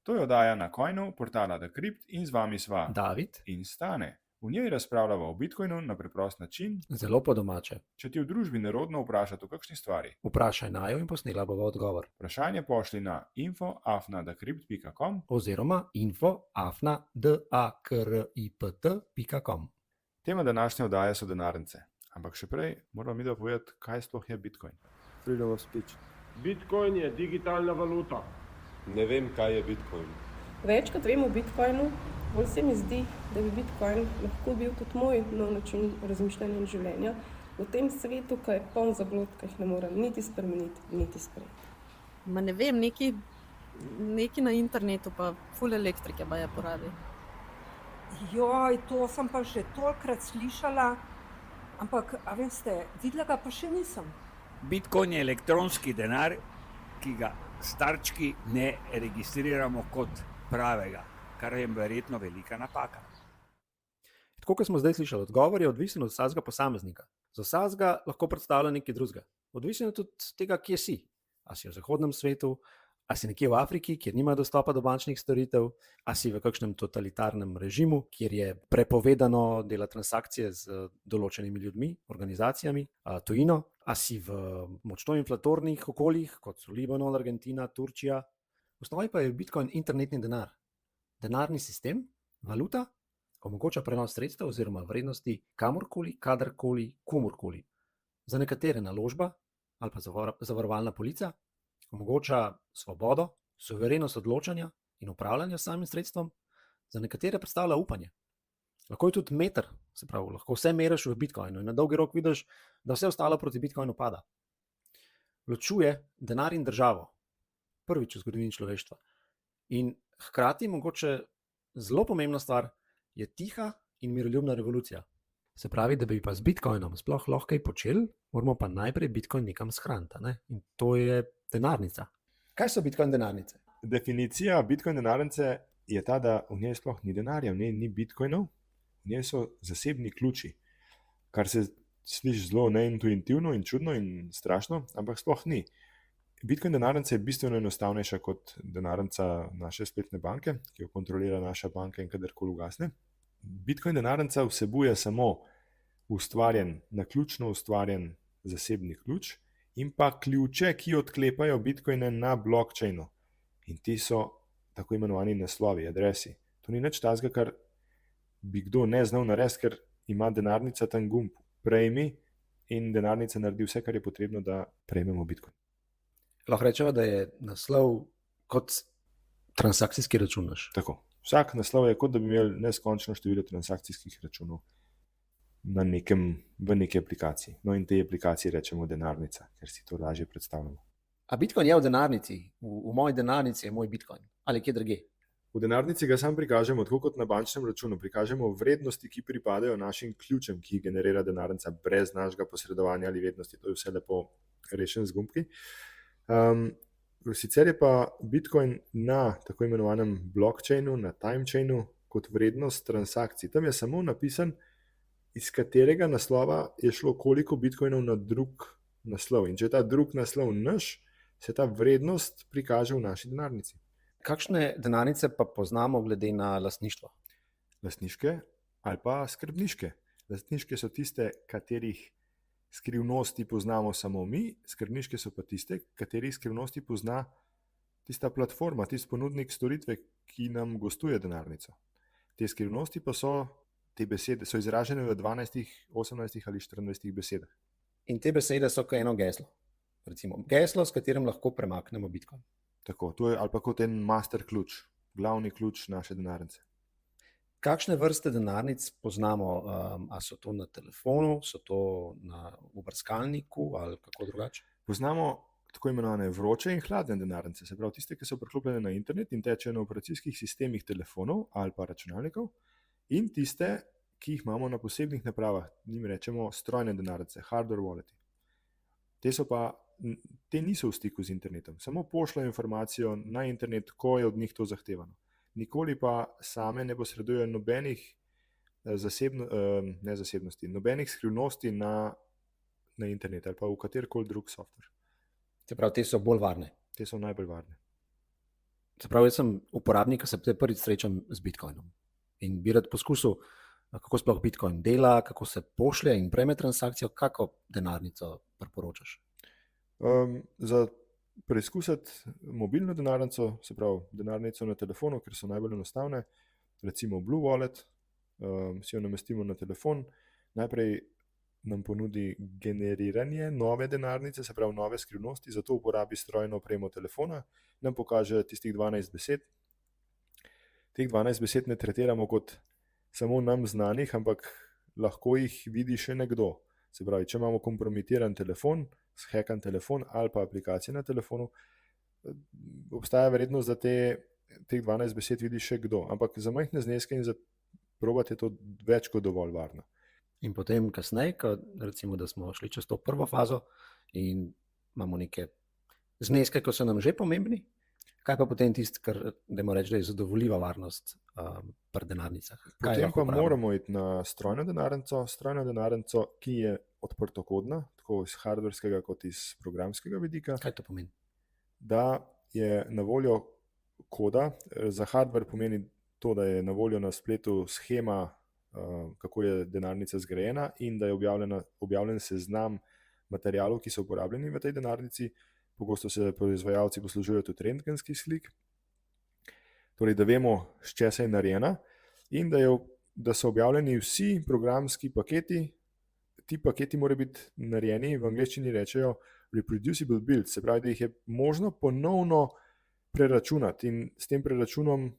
To je oddaja na Coinu, portala Decrypt in z vami sva David, in Stane. V njej razpravljava o Bitcoinu na preprost način. zelo po domače. Če ti v družbi nerodno vprašati o kakšni stvari, Vprašaj najo in posnela bova odgovor. vprašanje pošli na info@decrypt.com. Oziroma info@dakript.com. Tema današnje oddaje so denarnice. Ampak še prej moramo mi povedati, kaj sploh je Bitcoin. Freedom of speech. Bitcoin je digitalna valuta. Ne vem, kaj je Bitcoin. Več kot vem o Bitcoinu, bolj se mi zdi, da bi Bitcoin lahko bil tudi moj nov način razmišljanja in življenja v tem svetu, ki je poln zablod, ki jih ne morem niti spremeniti, niti sprejeti. Ma ne vem, neki na internetu pa ful elektrike baje porabi. Joj, to sem pa že tolikrat slišala, ampak, a veste, videla ga pa še nisem. Bitcoin je elektronski denar, ki ga starčki ne registriramo kot pravega, kar je verjetno velika napaka. Tako kot smo zdaj slišali, odgovor je odvisen od vsakega posameznika. Za vsakega lahko predstavlja nekaj drugega. Odvisen je tudi od tega, kje si. A si v zahodnem svetu, a si nekje v Afriki, kjer nima dostopa do bančnih storitev, a si v kakšnem totalitarnem režimu, kjer je prepovedano delati transakcije z določenimi ljudmi, organizacijami, tujino, a si v močno inflatornih okoljih, kot so Libanon, Argentina, Turčija. V osnovi pa je Bitcoin internetni denar. Denarni sistem, valuta, omogoča prenos sredstev oziroma vrednosti kamorkoli, kadarkoli, komorkoli. Za nekatere naložba ali pa zavarovalna polica, omogoča svobodo, suverenost odločanja in upravljanja s samim sredstvom, za nekatere predstavlja upanje. Lahko je tudi meter, se pravi, lahko vse meriš v Bitcoinu in na dolgi rok vidiš, da vse ostalo proti Bitcoinu pada. Ločuje denar in državo, prvič v zgodovini človeštva. In hkrati mogoče zelo pomembna stvar je tiha in miroljubna revolucija. Se pravi, da bi pa z Bitcoinom sploh lahko kaj počeli, moramo pa najprej Bitcoin nekam shraniti, ne? In to je denarnica. Kaj so Bitcoin denarnice? Definicija Bitcoin denarnice je ta, da v njej sploh ni denarja, v njej ni Bitcoinov, v njej so zasebni ključi, kar se sliši zelo neintuitivno in čudno in strašno, ampak sploh ni. Bitcoin denarnica je bistveno enostavnejša kot denarnica naše spletne banke, ki jo kontrolira naša banka in kadarkoli ugasne. Bitcoin denarnica vsebuje samo naključno ustvarjen zasebni ključ in pa ključe, ki odklepajo bitcoine na blockchainu. In ti so tako imenovani naslovi, adresi. To ni nič takega, kar bi kdo ne znal narediti, ker ima denarnica tam gumb prejmi in denarnica naredi vse, kar je potrebno, da prejmemo bitcoin. Lahko rečemo, da je naslov kot transakcijski račun naš. Tako. Vsak naslov je kot da bi imeli neskončno število transakcijskih računov v neki aplikaciji. No in tej aplikaciji rečemo denarnica, ker si to lažje predstavljamo. A Bitcoin je v denarnici? V moji denarnici je moj Bitcoin? Ali kje drugje? V denarnici ga sam prikažemo, tako kot na bančnem računu. Prikažemo vrednosti, ki pripadajo našim ključem, ki jih generira denarnica brez našega posredovanja ali vednosti. To je vse lepo rešeno z gumbki. Sicer je pa Bitcoin na tako imenovanem blockchainu, na timechainu, kot vrednost transakcij. Tam je samo napisan, iz katerega naslova je šlo koliko bitcoinov na drug naslov. In če je ta drug naslov naš, se ta vrednost prikaže v naši denarnici. Kakšne denarnice pa poznamo glede na lastništvo? Lastniške ali pa skrbniške. Lastniške so tiste, katerih skrivnosti poznamo samo mi, skrbniške so pa tiste, katerih skrivnosti pozna tista platforma, tisti ponudnik storitve, ki nam gostuje denarnico. Te skrivnosti pa so, te besede so izražene v 12, 18 ali 14 besedah. In te besede so kot eno geslo. Recimo geslo, s katerim lahko premaknemo Bitcoin. Tako, to je ali pa kot en master ključ, glavni ključ naše denarnice. Kakšne vrste denarnic poznamo? A so to na telefonu, so to v brskalniku ali kako drugače? Poznamo tako imenovane vroče in hladne denarnice, se pravi tiste, ki so priklopljene na internet in tečejo na operacijskih sistemih telefonov ali pa računalnikov, in tiste, ki jih imamo na posebnih napravah, njim rečemo strojne denarnice, hardware walleti. Te niso v stiku z internetom, samo pošljajo informacijo na internet, ko je od njih to zahtevano. Nikoli pa same ne posredujejo nobenih nobenih skrivnosti na internet ali pa v katerkoli drug software. Se pravi, te so bolj varne. Te so najbolj varne. Se pravi, jaz sem uporabnik, ki se prvič srečam z Bitcoinom in bi rad poskusil, kako sploh Bitcoin dela, kako se pošlje in prejme transakcijo, kako denarnico priporočaš. Za preizkusiti mobilno denarnico, se pravi denarnico na telefonu, ker so najbolj enostavne, recimo Blue Wallet, si jo namestimo na telefon, najprej nam ponudi generiranje nove denarnice, se pravi nove skrivnosti, zato uporabi strojno opremo telefona, nam pokaže tistih 12 besed. Teh 12 besed ne tretiramo kot samo nam znanih, ampak lahko jih vidi še nekdo. Se pravi, če imamo kompromitiran telefon, zhekan telefon ali pa aplikacije na telefonu, obstaja verjetnost, da teh 12 besed vidi še kdo. Ampak za majhne zneske in za probati je to več kot dovolj varno. In potem kasneje, recimo, da smo šli čez to prvo fazo in imamo neke zneske, ki so nam že pomembni, kaj pa potem tisto, kar dajmo reči, da je zadovoljiva varnost pri denarnicah? Potem pa moramo iti na strojno denarnico, ki je odprtokodna, tako iz hardverskega kot iz programskega vidika. Kaj to pomeni? Da je na voljo koda, za hardver pomeni to, da je na voljo na spletu shema, kako je denarnica zgrajena in da je objavljen seznam materialov, ki so uporabljeni v tej denarnici. Pogosto se proizvajalci poslužujejo tudi rentgenskih slik. Torej, da vemo, s česa je narejena in da so objavljeni vsi programski paketi. Ti paketi morajo biti narejeni, v angleščini rečejo reproducible build, se pravi, da jih je možno ponovno preračunati in s tem preračunom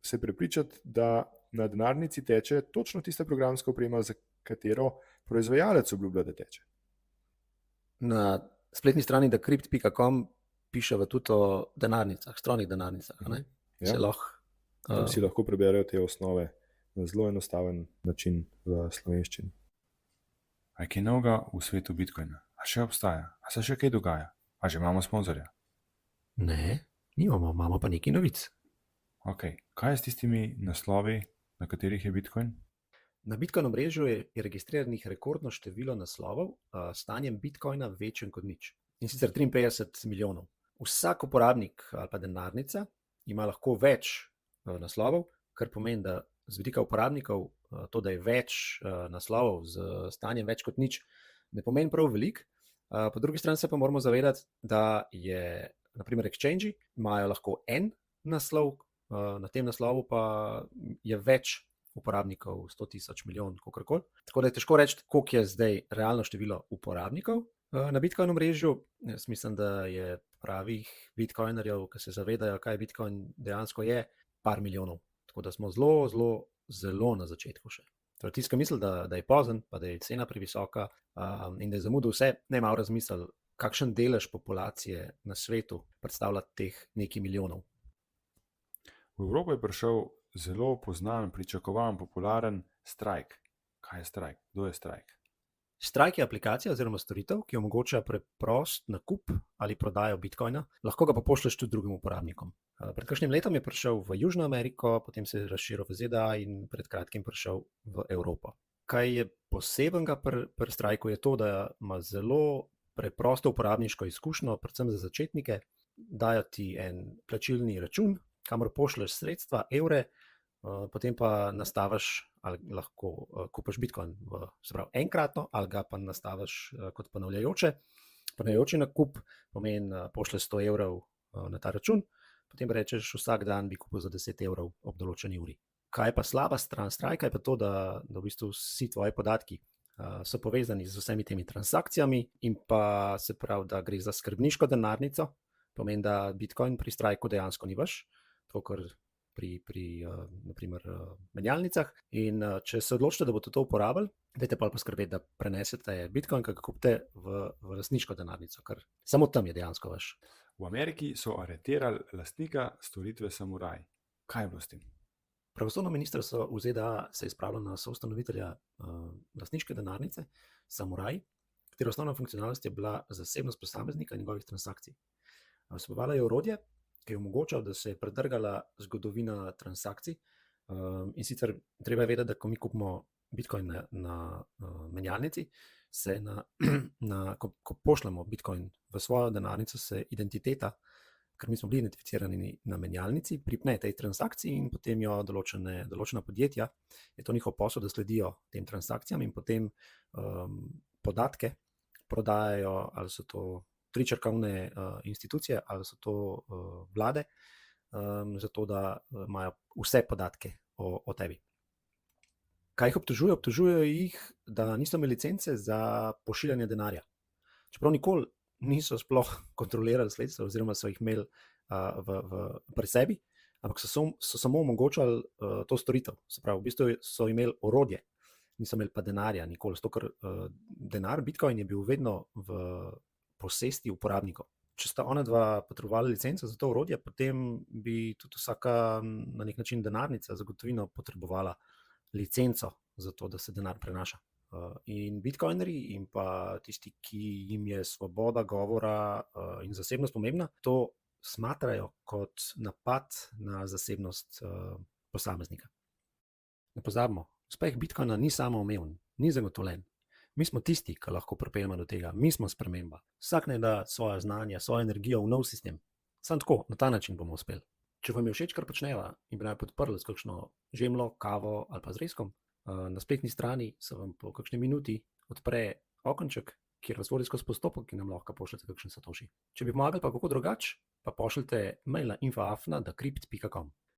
se prepričati, da na denarnici teče točno tista programska oprema, za katero proizvajalec obljublja, da teče. Na spletni strani decrypt.com piše tudi o denarnicah, strojnih denarnicah. Ja. Tam si lahko preberejo te osnove na zelo enostaven način v slovenščini. A je kaj novega v svetu Bitcoina? A še obstaja? A se še kaj dogaja? A že imamo sponzorja? Ne, imamo pa nekaj novic. Ok, kaj je s tistimi naslovi, na katerih je Bitcoin? Na Bitcoin omrežju je registriranih rekordno število naslovov s stanjem Bitcoina večjim kot nič. In sicer 53 milijonov. Vsak uporabnik ali pa denarnica ima lahko več naslovov, kar pomeni, da z vidika uporabnikov to, da je več naslovov z stanjem več kot nič, ne pomeni prav veliko. Po drugi strani se pa moramo zavedati, da je, naprimer, exchange imajo lahko en naslov, na tem naslovu pa je več uporabnikov, 100.000 milijonov, kakorkoli. Tako da je težko reči, koliko je zdaj realno število uporabnikov na Bitcoin omrežju. Jaz mislim, da je pravih bitcoinerjev, ki se zavedajo, kaj Bitcoin dejansko je, par milijonov. Tako da smo zelo na začetku še. Torej, tisti, ki misli, da je pozen, pa da je cena previsoka in da je zamudil vse, ne malo razmislil, kakšen delež populacije na svetu predstavlja teh nekaj milijonov. V Evropo je prišel zelo poznan, pričakovan, popularen Strike. Kaj je Strike? Kdo je Strike? Strike je aplikacija oziroma storitev, ki omogoča preprost nakup ali prodajo Bitcoina, lahko ga pa pošlješ tudi drugim uporabnikom. Pred kakšnim letom je prišel v Južno Ameriko, potem se je razširil v ZDA in pred kratkim prišel v Evropo. Kaj je posebenega pri Strikeu je to, da ima zelo preprosto uporabniško izkušnjo, predvsem za začetnike. Dajo ti en plačilni račun, kamor pošlješ sredstva, evre, potem pa nastaviš, ali lahko kupiš Bitcoin se pravi enkratno, ali ga pa nastaviš kot ponavljajoči nakup, pomeni pošlješ 100 evrov na ta račun, potem rečeš, vsak dan bi kupil za 10 evrov ob določeni uri. Kaj je pa slaba stran Strikea, je pa to, da v bistvu vsi tvoji podatki so povezani z vsemi temi transakcijami in pa se pravi, da gre za skrbniško denarnico, pomeni, da Bitcoin pri Strikeu dejansko ni vaš, tako kot pri naprimer menjalnicah. In če se odločite, da boste to uporabili, dajte pa poskrbeti, da prenesete Bitcoin, ki ga kupite v lastniško denarnico, ker samo tam je dejansko vaš. V Ameriki so aretirali lastnika storitve Samuraj. Kaj je bilo s tem? Pravosodno ministrstvo v ZDA se je spravilo na soustanovitelja lastniške denarnice Samuraj, katero osnovna funkcionalnost je bila zasebnost posameznika in njegovih transakcij. Vsebovala je orodje, ki je omogočal, da se je predrgala zgodovina transakcij. In sicer treba je vedeti, da ko mi kupimo Bitcoin na menjalnici, ko pošljemo Bitcoin v svojo denarnico, se identiteta ker mi smo bili identificirani na menjalnici, pripne tej transakciji in potem jo določena podjetja, je to njihov posel, da sledijo tem transakcijam in potem podatke prodajajo, ali so to tričrkovne institucije, ali so to vlade, zato da imajo vse podatke o tebi. Kaj jih obtožujejo? Obtožujejo jih, da niso imeli licence za pošiljanje denarja. Čeprav nikoli niso sploh kontrolirali sredstva, oziroma so jih imeli pri sebi, ampak so samo omogočali to storitev. Se pravi, v bistvu so imeli orodje, niso imeli pa denarja nikoli, zato ker denar, Bitcoin je bil vedno v posesti uporabnikov. Če sta ona dva potrebovala licenco za to orodje, potem bi tudi vsaka na nek način denarnica zagotovino potrebovala licenco za to, da se denar prenaša. In bitcoinerji in pa tisti, ki jim je svoboda govora in zasebnost pomembna, to smatrajo kot napad na zasebnost posameznika. Ne pozabimo, uspeh Bitcoina ni samoumeven, ni zagotovljen. Mi smo tisti, ki lahko pripeljemo do tega, mi smo sprememba. Vsak naj da svoje znanje, svojo energijo v nov sistem. Samo tako, na ta način bomo uspeli. Če vam je všeč, kar počneva in bi naj podprli s kakšno žemljo, kavo ali pa zrezkom, na spletni strani se vam po kakšni minuti odpre okenček, kjer vas vodi skozi postopek in nam lahko pošljete kakšen satoshi. Če bi pomagali pa kako drugače, pa pošljite mail na info@decrypt.com.